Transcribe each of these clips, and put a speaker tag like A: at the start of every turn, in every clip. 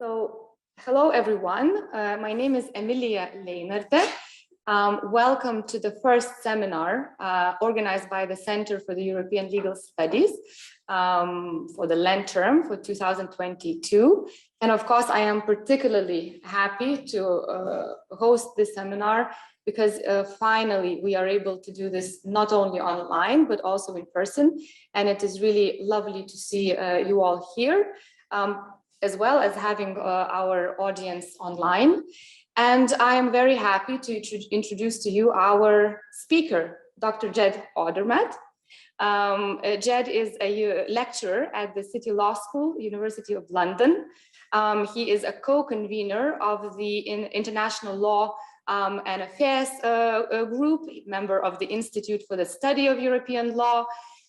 A: So, hello everyone. My name is Emilia Leinerte. Welcome to the first seminar organized by the Center for the European Legal Studies for the Lent term for 2022. And of course, I am particularly happy to host this seminar because finally we are able to do this not only online, but also in person. And it is really lovely to see you all here, as well as having our audience online. And I am very happy to introduce to you our speaker, Dr. Jed Odermatt. Jed is a lecturer at the City Law School, University of London. He is a co-convener of the International Law and Affairs group, member of the Institute for the Study of European Law.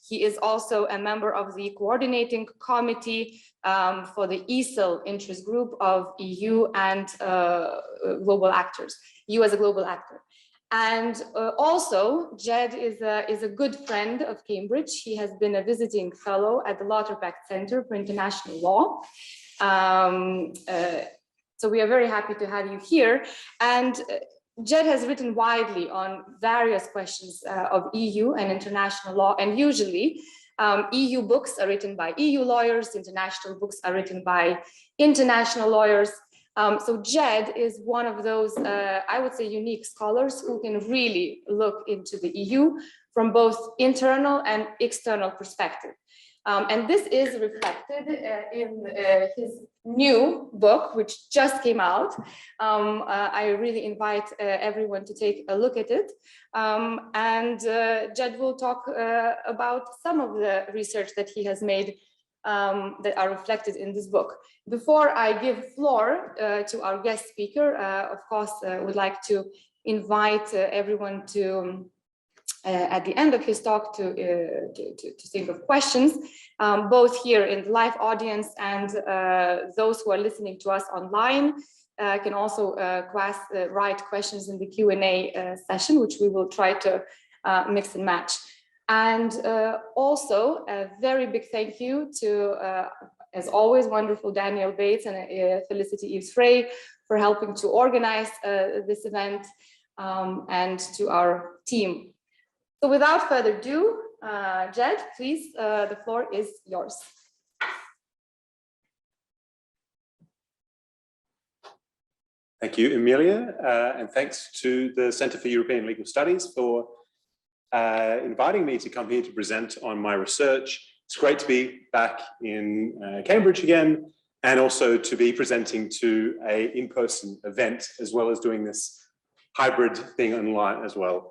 A: He is also a member of the coordinating committee for the ESIL interest group of EU and global actors, EU as a global actor. And also, Jed is a good friend of Cambridge. He has been a visiting fellow at the Lauterbach Center for International Law. So we are very happy to have you here. And Jed has written widely on various questions of EU and international law, and usually EU books are written by EU lawyers, international books are written by international lawyers. So Jed is one of those, I would say, unique scholars who can really look into the EU from both internal and external perspective. And this is reflected in his new book, which just came out. I really invite everyone to take a look at it. And Jed will talk about some of the research that he has made that are reflected in this book. Before I give floor to our guest speaker, of course, would like to invite everyone to at the end of his talk to think of questions, both here in the live audience and those who are listening to us online can also write questions in the Q&A session, which we will try to mix and match. And also a very big thank you to, as always, wonderful Daniel Bates and Felicity Eves-Frey for helping to organize this event, and to our team. So without further ado, Jed, please, the floor is yours.
B: Thank you, Emilia, and thanks to the Center for European Legal Studies for inviting me to come here to present on my research. It's great to be back in Cambridge again, and also to be presenting to an in-person event, as well as doing this hybrid thing online as well.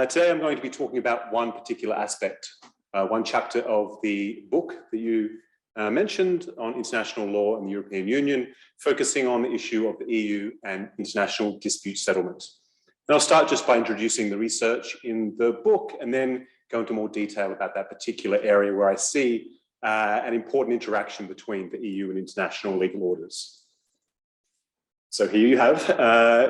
B: Today I'm going to be talking about one particular aspect, one chapter of the book that you mentioned on international law and the European Union, focusing on the issue of the EU and international dispute settlement. And I'll start just by introducing the research in the book and then go into more detail about that particular area where I see an important interaction between the EU and international legal orders. So here you have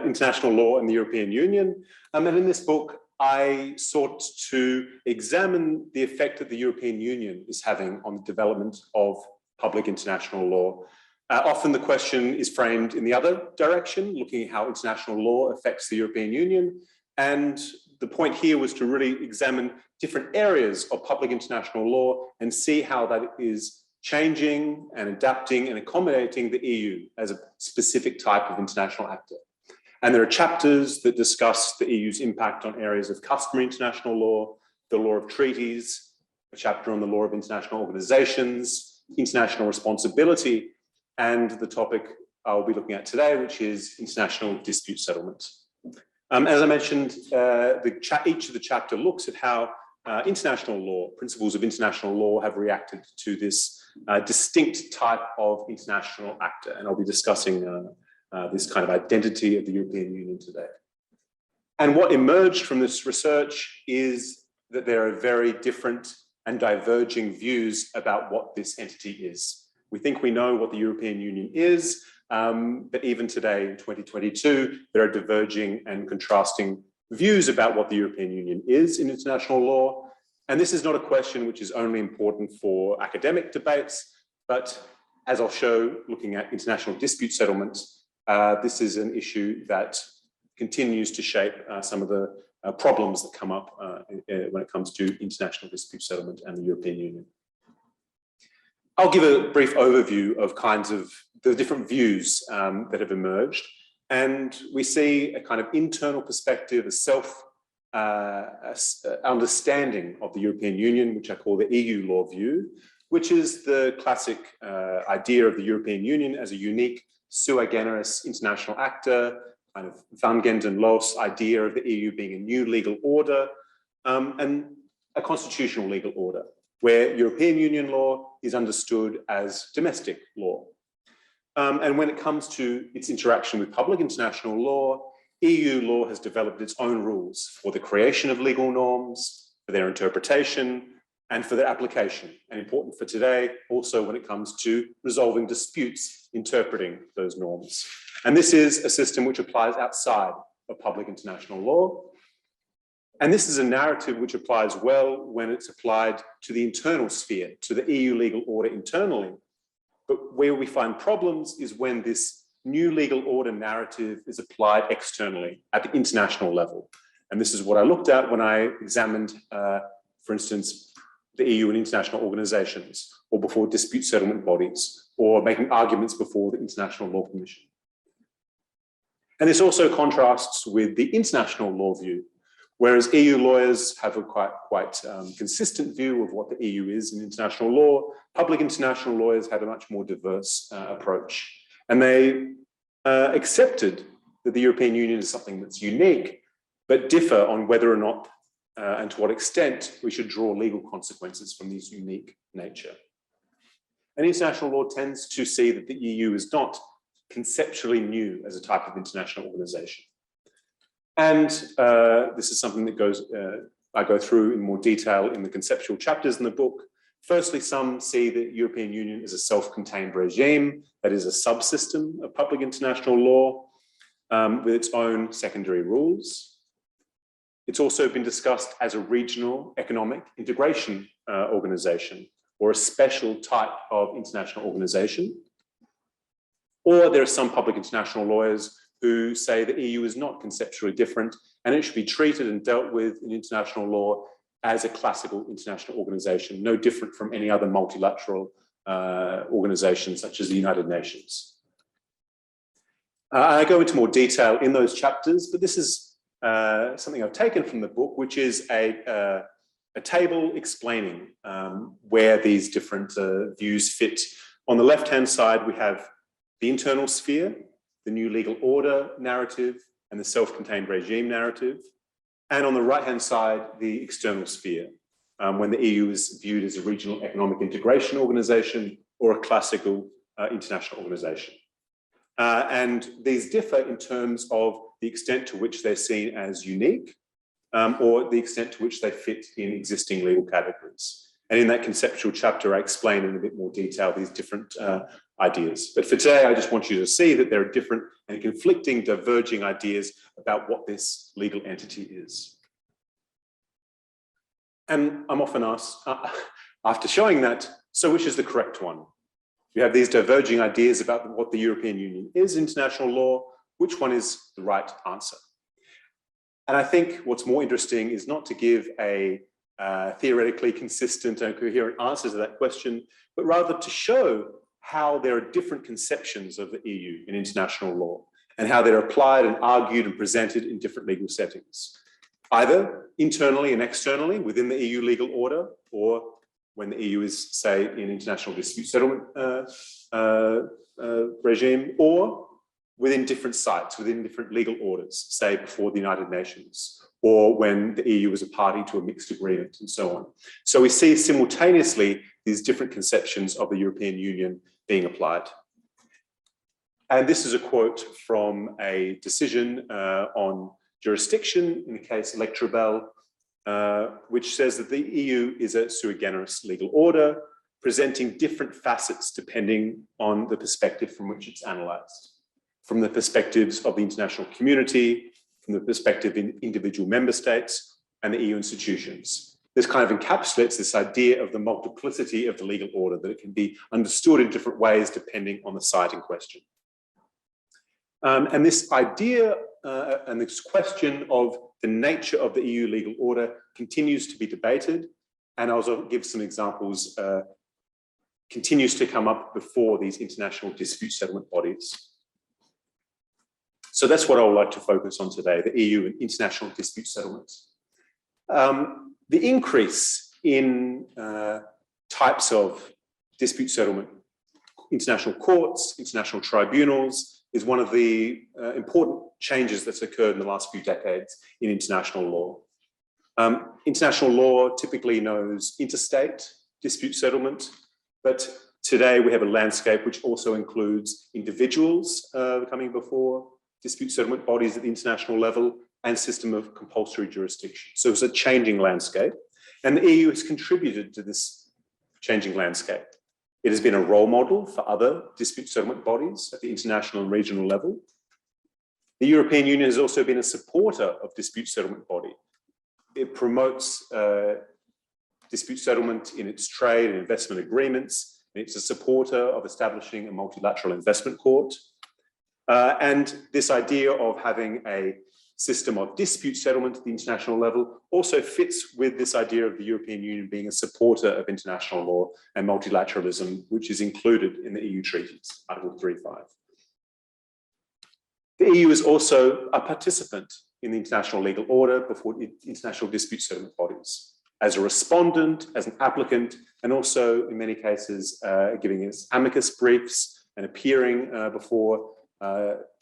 B: international law and the European Union. And in this book, I sought to examine the effect that the European Union is having on the development of public international law. Often the question is framed in the other direction, looking at how international law affects the European Union. And the point here was to really examine different areas of public international law and see how that is changing and adapting and accommodating the EU as a specific type of international actor. And there are chapters that discuss the EU's impact on areas of customary international law, the law of treaties, a chapter on the law of international organizations, international responsibility, and the topic I'll be looking at today, which is international dispute settlement. As I mentioned, each of the chapter looks at how international law, principles of international law have reacted to this distinct type of international actor. And I'll be discussing this kind of identity of the European Union today. And what emerged from this research is that there are very different and diverging views about what this entity is. We think we know what the European Union is, but even today in 2022, there are diverging and contrasting views about what the European Union is in international law. And this is not a question which is only important for academic debates, but As I'll show, looking at international dispute settlement, this is an issue that continues to shape some of the problems that come up when it comes to international dispute settlement and the European Union. I'll give a brief overview of kinds of the different views that have emerged. And we see a kind of internal perspective, a self-understanding of the European Union, which I call the EU law view, which is the classic idea of the European Union as a unique sui generis international actor, kind of van Genden Loos idea of the EU being a new legal order and a constitutional legal order, where European Union law is understood as domestic law. And when it comes to its interaction with public international law, EU law has developed its own rules for the creation of legal norms, for their interpretation, and for their application. And important for today, also when it comes to resolving disputes, interpreting those norms. And this is a system which applies outside of public international law. And this is a narrative which applies well when it's applied to the internal sphere, to the EU legal order internally. But where we find problems is when this new legal order narrative is applied externally at the international level. And this is what I looked at when I examined, for instance, the EU and international organizations, or before dispute settlement bodies, or making arguments before the International Law Commission. And this also contrasts with the international law view, whereas EU lawyers have a quite consistent view of what the EU is in international law, public international lawyers had a much more diverse approach. And they accepted that the European Union is something that's unique, but differ on whether or not and to what extent we should draw legal consequences from this unique nature. And international law tends to see that the EU is not conceptually new as a type of international organization. And this is something that I go through in more detail in the conceptual chapters in the book. Firstly, some see the European Union as a self-contained regime that is a subsystem of public international law with its own secondary rules. It's also been discussed as a regional economic integration organization or a special type of international organization. Or there are some public international lawyers who say the EU is not conceptually different and it should be treated and dealt with in international law as a classical international organization, no different from any other multilateral organization such as the United Nations. I go into more detail in those chapters, but this is something I've taken from the book, which is a table explaining where these different views fit. On the left-hand side, we have the internal sphere, the new legal order narrative, and the self-contained regime narrative. And on the right-hand side, the external sphere, when the EU is viewed as a regional economic integration organization or a classical international organization. And these differ in terms of the extent to which they're seen as unique or the extent to which they fit in existing legal categories. And in that conceptual chapter, I explain in a bit more detail these different ideas. But for today, I just want you to see that there are different and conflicting, diverging ideas about what this legal entity is. And I'm often asked, after showing that, so which is the correct one? You have these diverging ideas about what the European Union is in international law. Which one is the right answer? And I think what's more interesting is not to give a theoretically consistent and coherent answer to that question, but rather to show how there are different conceptions of the EU in international law and how they're applied and argued and presented in different legal settings, either internally and externally within the EU legal order, or when the EU is, say, in international dispute settlement regime, or within different sites, within different legal orders, say before the United Nations, or when the EU is a party to a mixed agreement and so on. So we see simultaneously these different conceptions of the European Union being applied. And this is a quote from a decision on jurisdiction in the case Electrabel, which says that the EU is a sui generis legal order, presenting different facets depending on the perspective from which it's analysed. From the perspectives of the international community, from the perspective of individual member states and the EU institutions. this kind of encapsulates this idea of the multiplicity of the legal order, that it can be understood in different ways depending on the site in question. And this idea and this question of the nature of the EU legal order continues to be debated, and I'll also give some examples, continues to come up before these international dispute settlement bodies. So that's what I would like to focus on today, the EU and international dispute settlements. The increase in types of dispute settlement, international courts, international tribunals, is one of the important changes that's occurred in the last few decades in international law. International law typically knows interstate dispute settlement, but today we have a landscape which also includes individuals coming before dispute settlement bodies at the international level and system of compulsory jurisdiction. So it's a changing landscape, and the EU has contributed to this changing landscape. It has been a role model for other dispute settlement bodies at the international and regional level. The European Union has also been a supporter of dispute settlement body. It promotes dispute settlement in its trade and investment agreements. It's a supporter of establishing a multilateral investment court. And this idea of having a system of dispute settlement at the international level also fits with this idea of the European Union being a supporter of international law and multilateralism, which is included in the EU treaties, Article 3.5. The EU is also a participant in the international legal order before international dispute settlement bodies, as a respondent, as an applicant, and also in many cases giving its amicus briefs and appearing before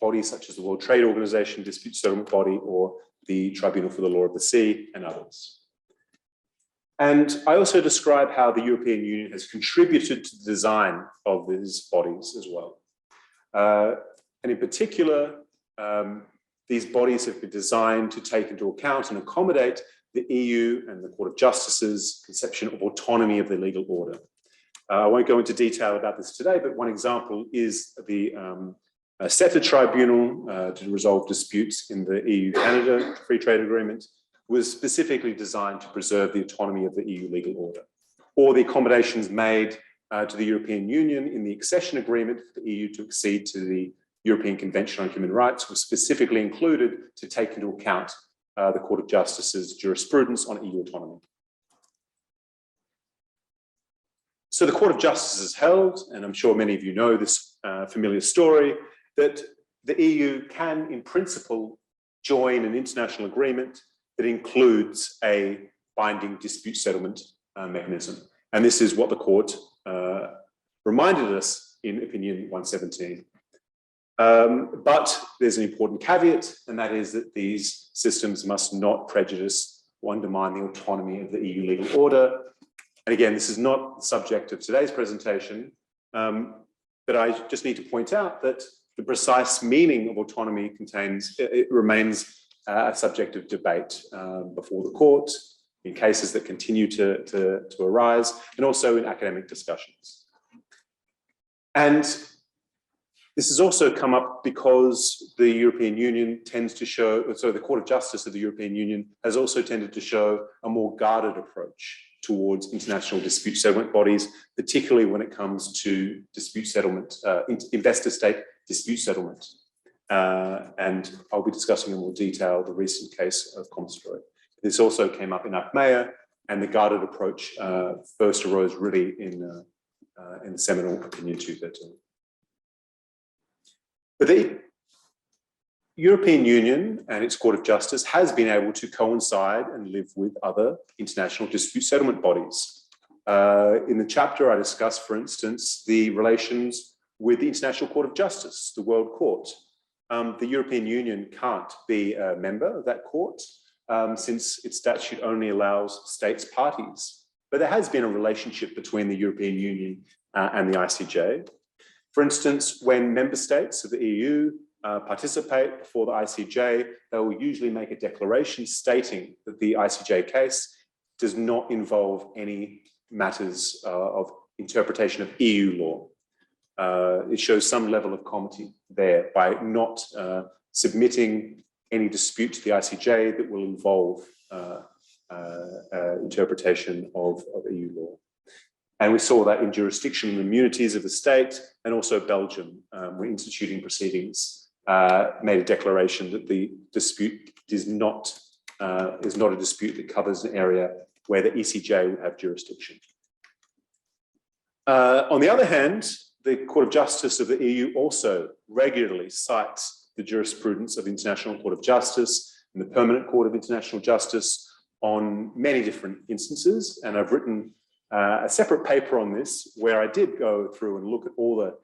B: bodies such as the World Trade Organization dispute settlement body or the Tribunal for the Law of the Sea and others. And I also describe how the European Union has contributed to the design of these bodies as well. And in particular, these bodies have been designed to take into account and accommodate the EU and the Court of Justice's conception of autonomy of the legal order. I won't go into detail about this today, but one example is the SETA Tribunal to resolve disputes in the EU-Canada Free Trade Agreement was specifically designed to preserve the autonomy of the EU legal order. Or the accommodations made to the European Union in the accession agreement for the EU to accede to the European Convention on Human Rights was specifically included to take into account the Court of Justice's jurisprudence on EU autonomy. So the Court of Justice has held, and I'm sure many of you know this familiar story, that the EU can, in principle, join an international agreement that includes a binding dispute settlement mechanism. And this is what the court reminded us in Opinion 117. But there's an important caveat, and that is that these systems must not prejudice or undermine the autonomy of the EU legal order. And again, this is not the subject of today's presentation, but I just need to point out that the precise meaning of autonomy remains a subject of debate before the court, in cases that continue to arise, and also in academic discussions. And this has also come up because the European Union tends to show, so the Court of Justice of the European Union has also tended to show a more guarded approach towards international dispute settlement bodies, particularly when it comes to dispute settlement, investor-state dispute settlement. And I'll be discussing in more detail the recent case of komstroy. This also came up in Achmea, and the guarded approach first arose really in the seminal Opinion 213. But the European Union and its Court of Justice has been able to coincide and live with other international dispute settlement bodies. In the chapter I discuss, for instance, the relations with the International Court of Justice, the World Court. The European Union can't be a member of that court since its statute only allows states parties. But there has been a relationship between the European Union and the ICJ. For instance, when member states of the EU participate before the ICJ, they will usually make a declaration stating that the ICJ case does not involve any matters of interpretation of EU law. It shows some level of comity there by not submitting any dispute to the ICJ that will involve interpretation of EU law. And we saw that in jurisdictional immunities of the state, and also Belgium, when instituting proceedings, made a declaration that the dispute is not a dispute that covers an area where the ECJ would have jurisdiction. On the other hand, the Court of Justice of the EU also regularly cites the jurisprudence of the International Court of Justice and the Permanent Court of International Justice on many different instances. And I've written a separate paper on this, where I did go through and look at all the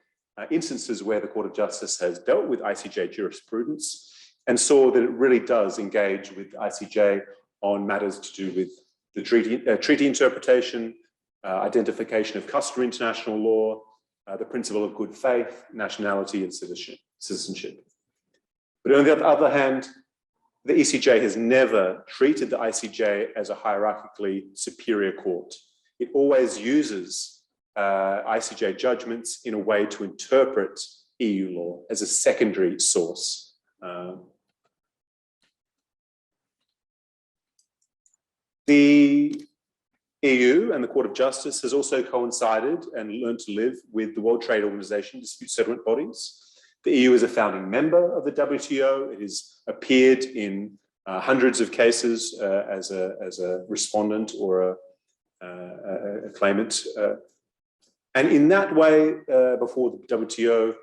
B: instances where the Court of Justice has dealt with ICJ jurisprudence, and saw that it really does engage with ICJ on matters to do with the treaty interpretation, identification of customary international law, the principle of good faith, nationality, and citizenship. But on the other hand, the ECJ has never treated the ICJ as a hierarchically superior court. It always uses ICJ judgments in a way to interpret EU law as a secondary source. The EU and the Court of Justice has also coincided and learned to live with the World Trade Organization dispute settlement bodies. The EU is a founding member of the WTO. It has appeared in hundreds of cases as a respondent or a claimant. And in that way, before the WTO,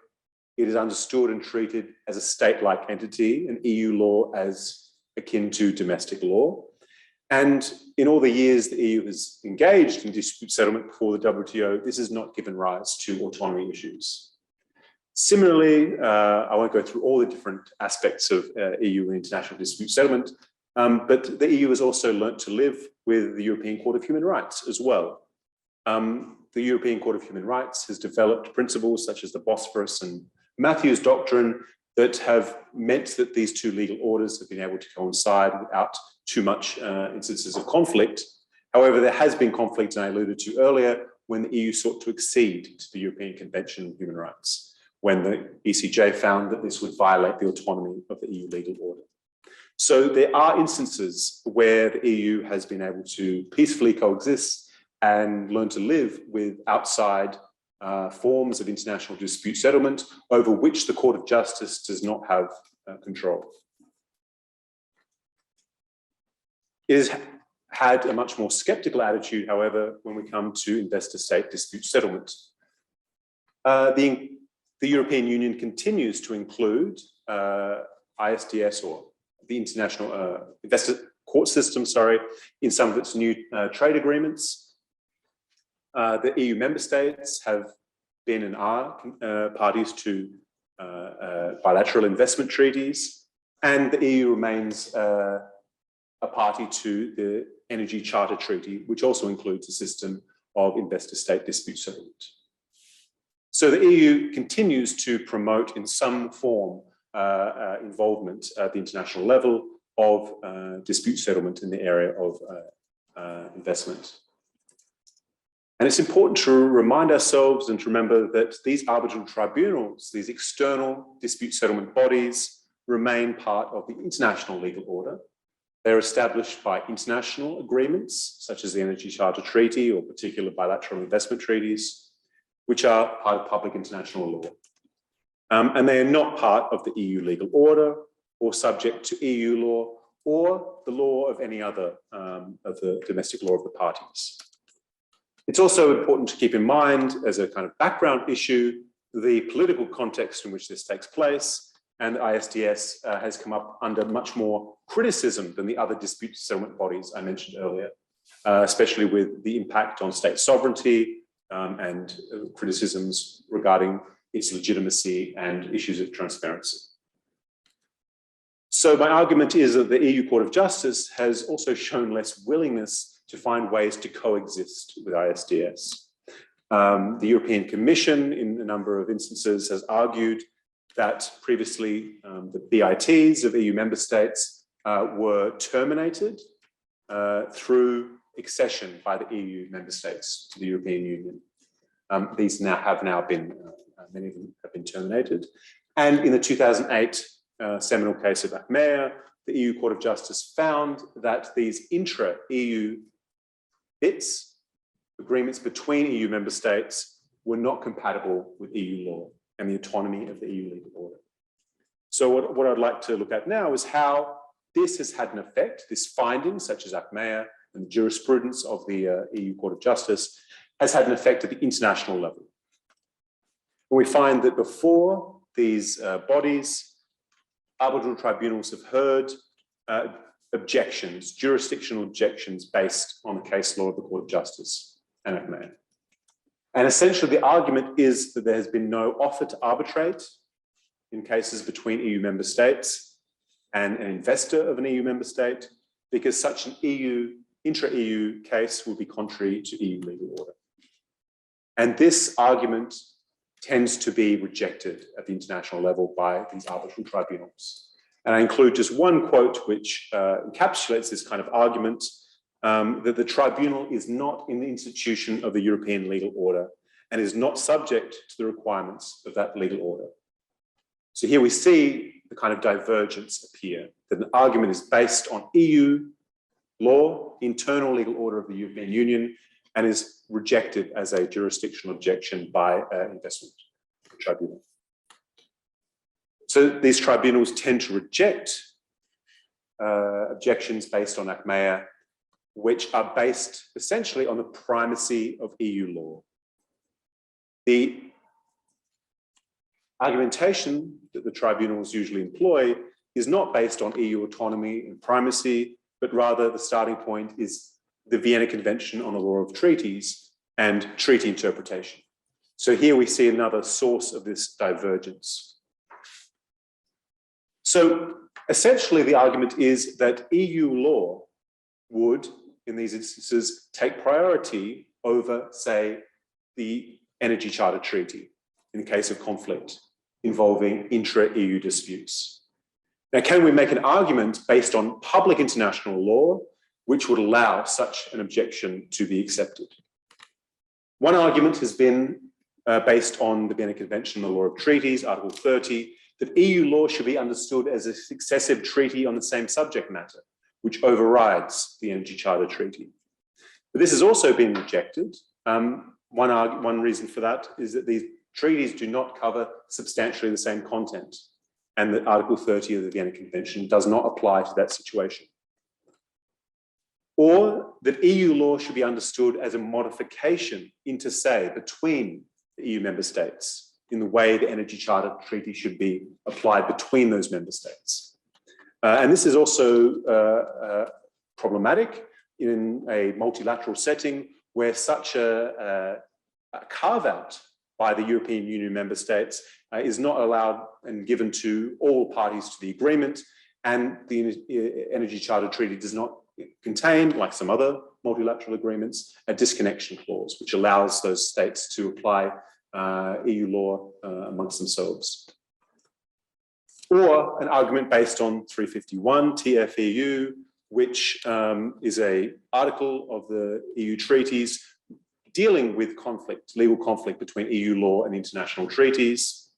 B: it is understood and treated as a state-like entity, and EU law as akin to domestic law. And in all the years the EU has engaged in dispute settlement before the WTO, this has not given rise to autonomy issues. Similarly, I won't go through all the different aspects of EU and international dispute settlement, but the EU has also learnt to live with the European Court of Human Rights as well. The European Court of Human Rights has developed principles such as the Bosphorus and Matthews Doctrine that have meant that these two legal orders have been able to coincide without too much instances of conflict. However, there has been conflict, and I alluded to earlier, when the EU sought to accede to the European Convention on Human Rights, when the ECJ found that this would violate the autonomy of the EU legal order. So there are instances where the EU has been able to peacefully coexist and learn to live with outside forms of international dispute settlement over which the Court of Justice does not have control. It has had a much more skeptical attitude, however, when we come to investor-state dispute settlement. The European Union continues to include ISDS, or the International Investor Court System, in some of its new trade agreements. The EU member states have been and are parties to bilateral investment treaties, and the EU remains a party to the Energy Charter Treaty, which also includes a system of investor-state dispute settlement. So the EU continues to promote in some form involvement at the international level of dispute settlement in the area of investment. And it's important to remind ourselves and to remember that these arbitral tribunals, these external dispute settlement bodies, remain part of the international legal order. They're established by international agreements, such as the Energy Charter Treaty or particular bilateral investment treaties, which are part of public international law. And they are not part of the EU legal order or subject to EU law or the law of any other of the domestic law of the parties. It's also important to keep in mind, as a kind of background issue, the political context in which this takes place, and ISDS has come up under much more criticism than the other dispute settlement bodies I mentioned earlier, especially with the impact on state sovereignty and criticisms regarding its legitimacy and issues of transparency. So my argument is that the EU Court of Justice has also shown less willingness to find ways to coexist with ISDS. The European Commission, in a number of instances, has argued that previously the BITs of EU member states were terminated through accession by the EU member states to the European Union. These have now been, many of them have been terminated. And in the 2008 seminal case of Achmea, the EU Court of Justice found that these intra-EU bits, agreements between EU member states, were not compatible with EU law and the autonomy of the EU legal order. So what I'd like to look at now is how this has had an effect, this finding, such as Achmea and the jurisprudence of the EU Court of Justice, has had an effect at the international level. And we find that before these bodies, arbitral tribunals have heard objections, jurisdictional objections based on the case law of the Court of Justice and Achmea. And essentially the argument is that there has been no offer to arbitrate in cases between EU member states and an investor of an EU member state, because such an intra-EU case will be contrary to EU legal order. And this argument tends to be rejected at the international level by these arbitral tribunals. And I include just one quote which encapsulates this kind of argument, that the tribunal is not in the institution of the European legal order and is not subject to the requirements of that legal order. So here we see the kind of divergence appear, that an argument is based on EU law, internal legal order of the European Union, and is rejected as a jurisdictional objection by an investment tribunal. So these tribunals tend to reject objections based on Achmea, which are based essentially on the primacy of EU law. The argumentation that the tribunals usually employ is not based on EU autonomy and primacy, but rather the starting point is the Vienna Convention on the Law of Treaties and treaty interpretation. So here we see another source of this divergence. So essentially the argument is that EU law would, in these instances, take priority over, say, the Energy Charter Treaty in the case of conflict involving intra-EU disputes. Now, can we make an argument based on public international law which would allow such an objection to be accepted? One argument has been based on the Vienna Convention on the Law of Treaties, Article 30, that EU law should be understood as a successive treaty on the same subject matter, which overrides the Energy Charter Treaty. But this has also been rejected. One reason for that is that these treaties do not cover substantially the same content, and that Article 30 of the Vienna Convention does not apply to that situation. Or that EU law should be understood as a modification inter se between the EU member states in the way the Energy Charter Treaty should be applied between those member states. And this is also problematic in a multilateral setting where such a carve-out by the European Union member states is not allowed and given to all parties to the agreement, and the Energy Charter Treaty does not contain, like some other multilateral agreements, a disconnection clause, which allows those states to apply EU law amongst themselves. Or an argument based on 351 TFEU, which is an article of the EU treaties dealing with conflict, legal conflict between EU law and international treaties.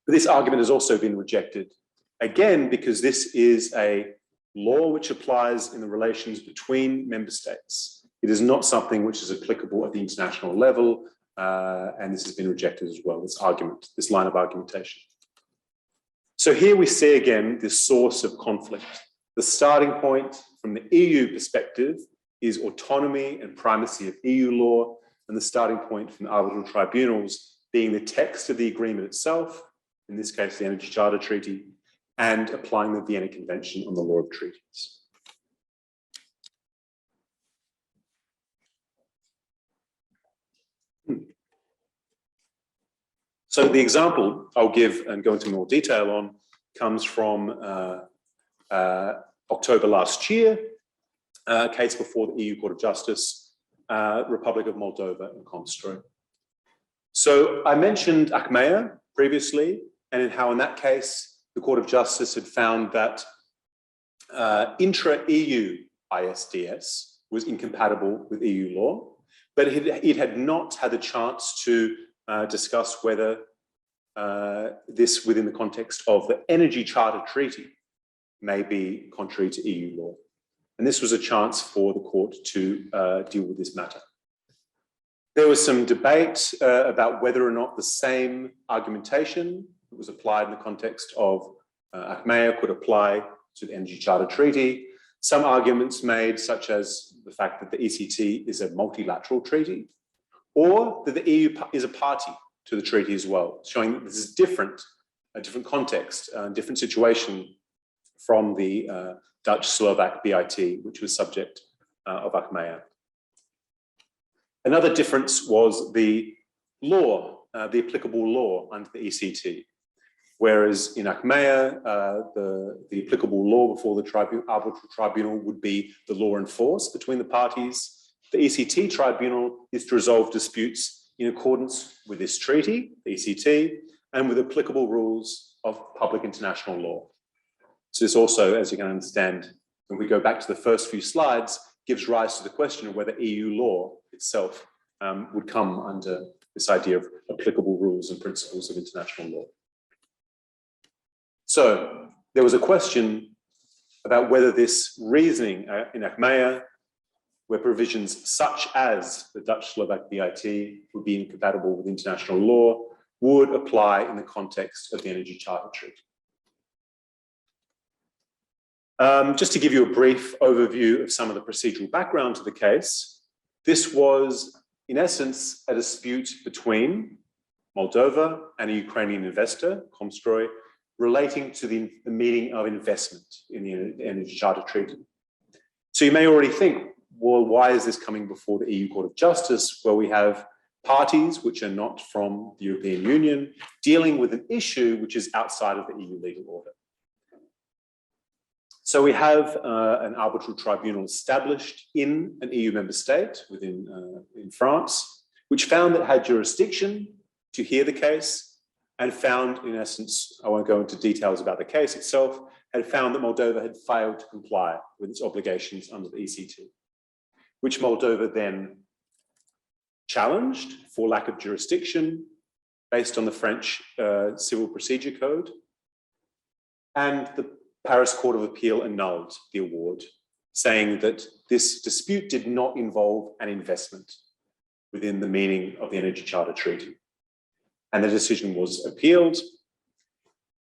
B: But this argument has also been rejected, again, because this is a law which applies in the relations between member states. It is not something which is applicable at the international level, and this has been rejected as well, this argument, this line of argumentation. So here we see again this source of conflict. The starting point from the EU perspective is autonomy and primacy of EU law, and the starting point from the arbitral tribunals being the text of the agreement itself, in this case the Energy Charter Treaty, and applying the Vienna Convention on the Law of Treaties. So the example I'll give and go into more detail on comes from October last year, a case before the EU Court of Justice, Republic of Moldova and komstroy. So I mentioned Achmea previously, and how in that case, the Court of Justice had found that intra-EU ISDS was incompatible with EU law, but it had not had the chance to discuss whether this within the context of the Energy Charter Treaty may be contrary to EU law. And this was a chance for the court to deal with this matter. There was some debate about whether or not the same argumentation that was applied in the context of Achmea could apply to the Energy Charter Treaty. Some arguments made, such as the fact that the ECT is a multilateral treaty, or that the EU is a party to the treaty as well, showing that this is different, a different context, a different situation from the Dutch-Slovak BIT, which was subject of Achmea. Another difference was the law, the applicable law under the ECT. Whereas in Achmea, the applicable law before the arbitral tribunal would be the law in force between the parties. The ECT tribunal is to resolve disputes in accordance with this treaty, the ECT, and with applicable rules of public international law. So this also, as you can understand, when we go back to the first few slides, gives rise to the question of whether EU law itself would come under this idea of applicable rules and principles of international law. So there was a question about whether this reasoning in Achmea, where provisions such as the Dutch-Slovak BIT would be incompatible with international law, would apply in the context of the Energy Charter Treaty. Just to give you a brief overview of some of the procedural background to the case, this was, in essence, a dispute between Moldova and a Ukrainian investor, komstroy, relating to the meaning of investment in the Energy Charter Treaty. So you may already think, well, why is this coming before the EU Court of Justice, where we have parties which are not from the European Union dealing with an issue which is outside of the EU legal order? So we have an arbitral tribunal established in an EU member state in France, which found that it had jurisdiction to hear the case, and found, in essence, I won't go into details about the case itself, had found that Moldova had failed to comply with its obligations under the ECT, which Moldova then challenged for lack of jurisdiction based on the French Civil Procedure Code. And the Paris Court of Appeal annulled the award, saying that this dispute did not involve an investment within the meaning of the Energy Charter Treaty. And the decision was appealed,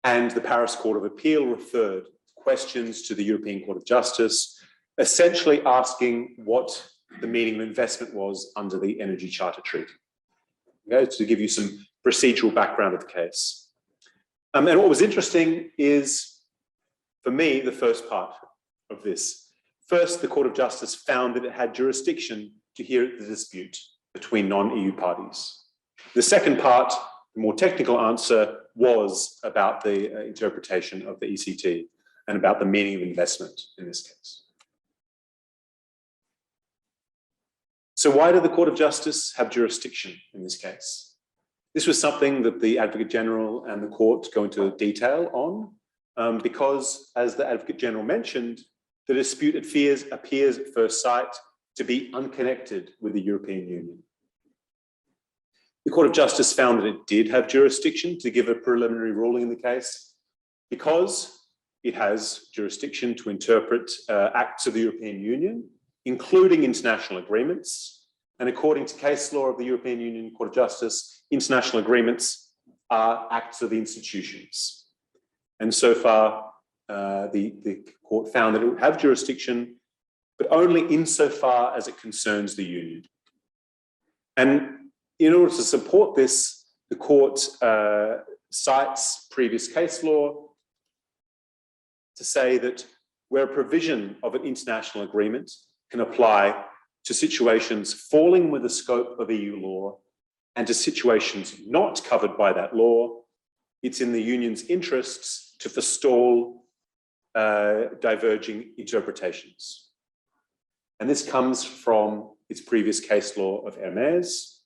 B: and the Paris Court of Appeal referred questions to the European Court of Justice, essentially asking what the meaning of investment was under the Energy Charter Treaty. Okay, to give you some procedural background of the case. And what was interesting is, for me, the first part of this. First, the Court of Justice found that it had jurisdiction to hear the dispute between non-EU parties. The second part, the more technical answer, was about the interpretation of the ECT and about the meaning of investment in this case. So why did the Court of Justice have jurisdiction in this case? This was something that the Advocate General and the court go into detail on, because, as the Advocate General mentioned, the dispute appears at first sight to be unconnected with the European Union. The Court of Justice found that it did have jurisdiction to give a preliminary ruling in the case because it has jurisdiction to interpret acts of the European Union, including international agreements. And according to case law of the European Union Court of Justice, international agreements are acts of the institutions. And so far, the court found that it would have jurisdiction, but only insofar as it concerns the Union. And in order to support this, the court cites previous case law to say that where a provision of an international agreement can apply to situations falling within the scope of EU law and to situations not covered by that law, it's in the Union's interests to forestall diverging interpretations. And this comes from its previous case law of Hermes,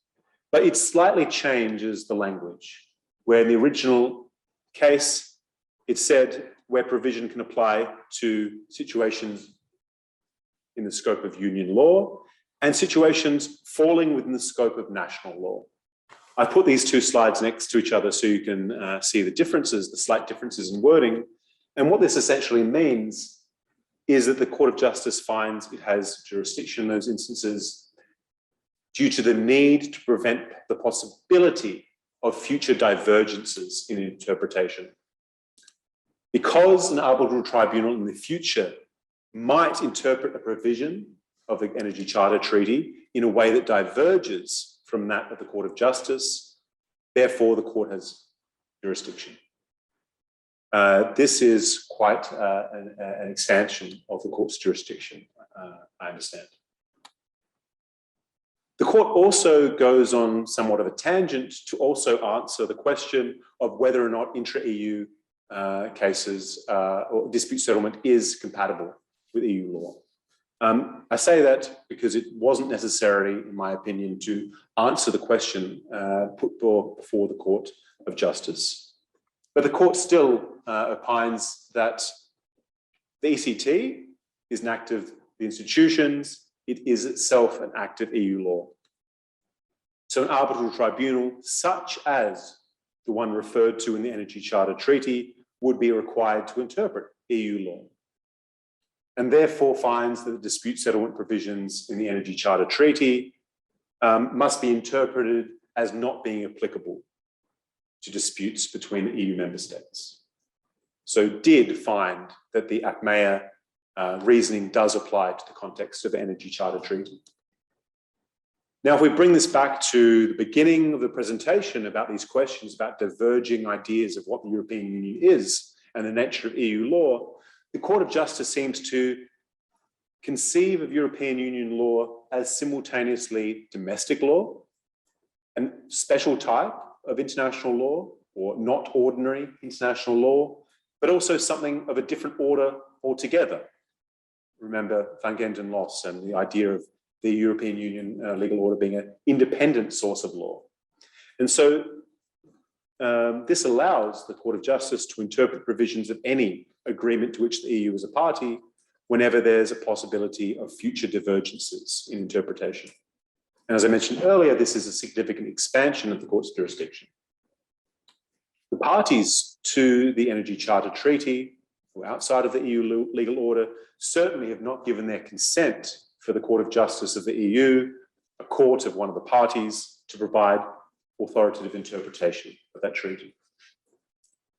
B: but it slightly changes the language, where in the original case, it said where provision can apply to situations in the scope of Union law and situations falling within the scope of national law. I put these two slides next to each other so you can see the differences, the slight differences in wording. And what this essentially means is that the Court of Justice finds it has jurisdiction in those instances due to the need to prevent the possibility of future divergences in interpretation. Because an arbitral tribunal in the future might interpret a provision of the Energy Charter Treaty in a way that diverges from that of the Court of Justice, therefore the court has jurisdiction. This is quite an expansion of the court's jurisdiction, I understand. The court also goes on somewhat of a tangent to also answer the question of whether or not intra-EU cases or dispute settlement is compatible with EU law. I say that because it wasn't necessary, in my opinion, to answer the question put before the Court of Justice. But the court still opines that the ECT is an act of the institutions, it is itself an act of EU law. So an arbitral tribunal, such as the one referred to in the Energy Charter Treaty, would be required to interpret EU law, and therefore finds that the dispute settlement provisions in the Energy Charter Treaty must be interpreted as not being applicable to disputes between EU member states. So did find that the ACMEA reasoning does apply to the context of the Energy Charter Treaty. Now, if we bring this back to the beginning of the presentation about these questions about diverging ideas of what the European Union is and the nature of EU law, the Court of Justice seems to conceive of European Union law as simultaneously domestic law, a special type of international law, or not ordinary international law, but also something of a different order altogether. Remember Van Genden-Loss and the idea of the European Union legal order being an independent source of law. And so this allows the Court of Justice to interpret provisions of any agreement to which the EU is a party whenever there's a possibility of future divergences in interpretation. And as I mentioned earlier, this is a significant expansion of the court's jurisdiction. The parties to the Energy Charter Treaty, who are outside of the EU legal order, certainly have not given their consent for the Court of Justice of the EU, a court of one of the parties, to provide authoritative interpretation of that treaty.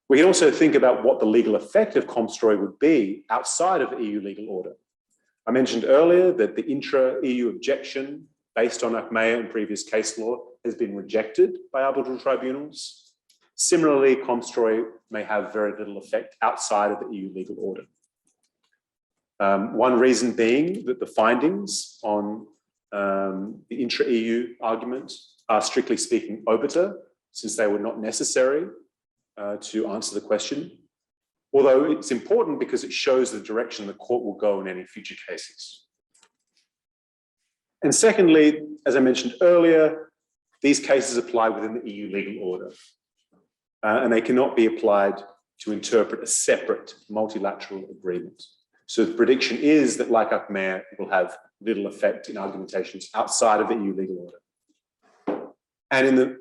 B: We can also think about what the legal effect of komstroy would be outside of the EU legal order. I mentioned earlier that the intra-EU objection based on ACMEA and previous case law has been rejected by arbitral tribunals. Similarly, komstroy may have very little effect outside of the EU legal order. One reason being that the findings on the intra-EU argument are strictly speaking obiter, since they were not necessary to answer the question, although it's important because it shows the direction the court will go in any future cases. And secondly, as I mentioned earlier, these cases apply within the EU legal order, and they cannot be applied to interpret a separate multilateral agreement. So the prediction is that, like ACMEA, it will have little effect in argumentations outside of the EU legal order. And in the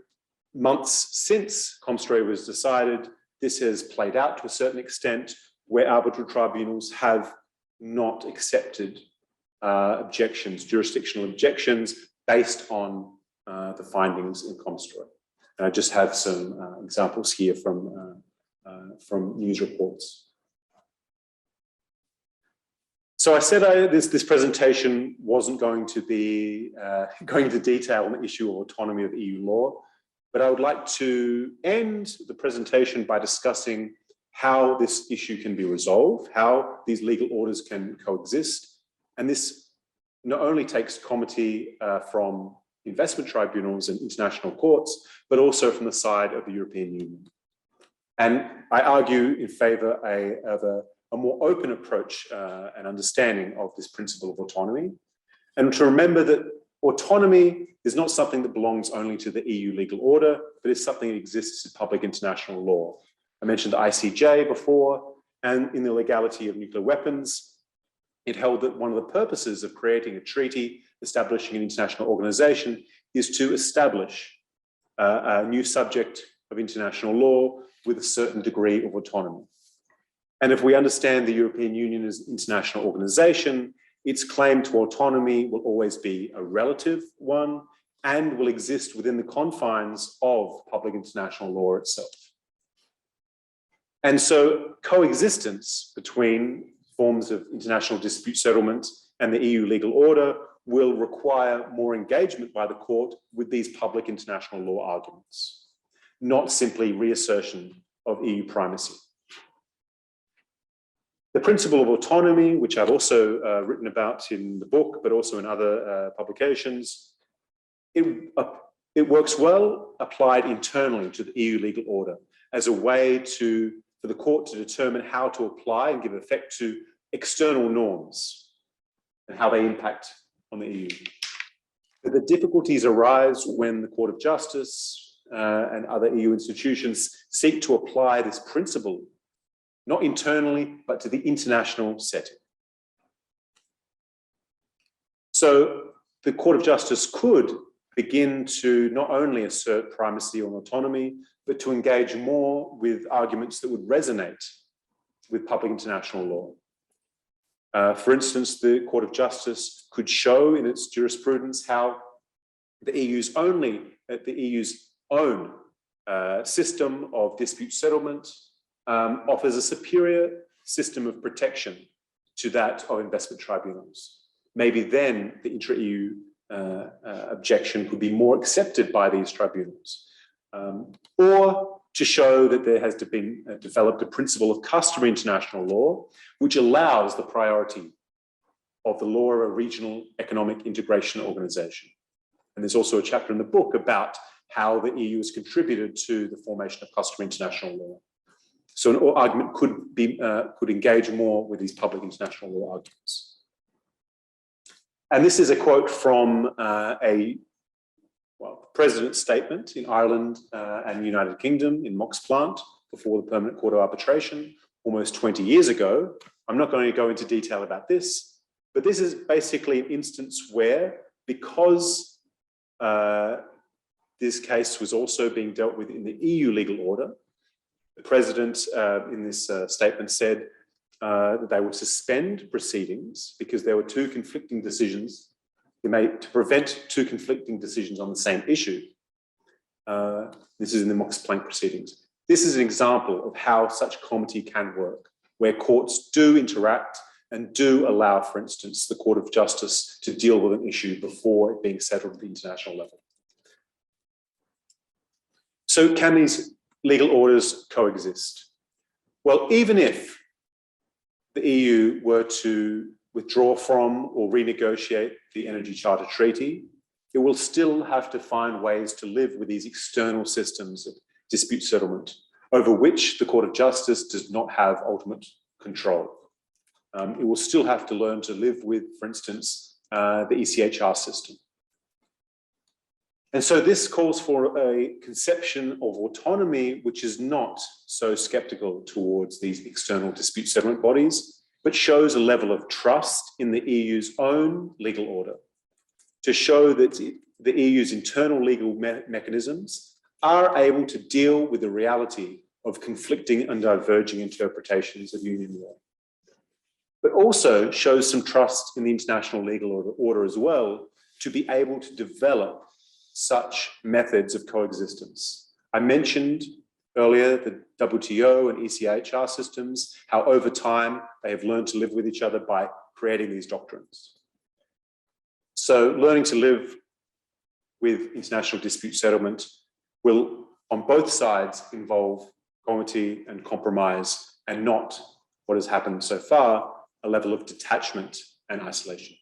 B: months since komstroy was decided, this has played out to a certain extent where arbitral tribunals have not accepted objections, jurisdictional objections based on the findings in komstroy. And I just have some examples here from news reports. So I said this presentation wasn't going to be going into detail on the issue of autonomy of EU law, but I would like to end the presentation by discussing how this issue can be resolved, how these legal orders can coexist. And this not only takes comity from investment tribunals and international courts, but also from the side of the European Union. And I argue in favor of a more open approach and understanding of this principle of autonomy. And to remember that autonomy is not something that belongs only to the EU legal order, but is something that exists in public international law. I mentioned the ICJ before, and in the legality of nuclear weapons, it held that one of the purposes of creating a treaty, establishing an international organization, is to establish a new subject of international law with a certain degree of autonomy. And if we understand the European Union as an international organization, its claim to autonomy will always be a relative one and will exist within the confines of public international law itself. And so coexistence between forms of international dispute settlement and the EU legal order will require more engagement by the court with these public international law arguments, not simply reassertion of EU primacy. The principle of autonomy, which I've also written about in the book, but also in other publications, it works well applied internally to the EU legal order as a way for the court to determine how to apply and give effect to external norms and how they impact on the EU. But the difficulties arise when the Court of Justice and other EU institutions seek to apply this principle, not internally, but to the international setting. So the Court of Justice could begin to not only assert primacy or autonomy, but to engage more with arguments that would resonate with public international law. For instance, the Court of Justice could show in its jurisprudence how the EU's own system of dispute settlement offers a superior system of protection to that of investment tribunals. Maybe then the intra-EU objection could be more accepted by these tribunals. Or to show that there has been developed a principle of customary international law, which allows the priority of the law of a regional economic integration organization. And there's also a chapter in the book about how the EU has contributed to the formation of customary international law. So an argument could engage more with these public international law arguments. And this is a quote from the President's statement in Ireland and the United Kingdom in Mox Plant before the Permanent Court of Arbitration almost 20 years ago. I'm not going to go into detail about this, but this is basically an instance where, because this case was also being dealt with in the EU legal order, the President in this statement said that they would suspend proceedings because there were two conflicting decisions to prevent two conflicting decisions on the same issue. This is in the Mox Planck proceedings. This is an example of how such comity can work, where courts do interact and do allow, for instance, the Court of Justice to deal with an issue before it being settled at the international level. So can these legal orders coexist? Well, even if the EU were to withdraw from or renegotiate the Energy Charter Treaty, it will still have to find ways to live with these external systems of dispute settlement over which the Court of Justice does not have ultimate control. It will still have to learn to live with, for instance, the ECHR system. And so this calls for a conception of autonomy which is not so skeptical towards these external dispute settlement bodies, but shows a level of trust in the EU's own legal order, to show that the EU's internal legal mechanisms are able to deal with the reality of conflicting and diverging interpretations of union law, but also shows some trust in the international legal order as well, to be able to develop such methods of coexistence. I mentioned earlier the WTO and ECHR systems, how over time they have learned to live with each other by creating these doctrines. So learning to live with international dispute settlement will, on both sides, involve comity and compromise, and not what has happened so far, a level of detachment and isolation.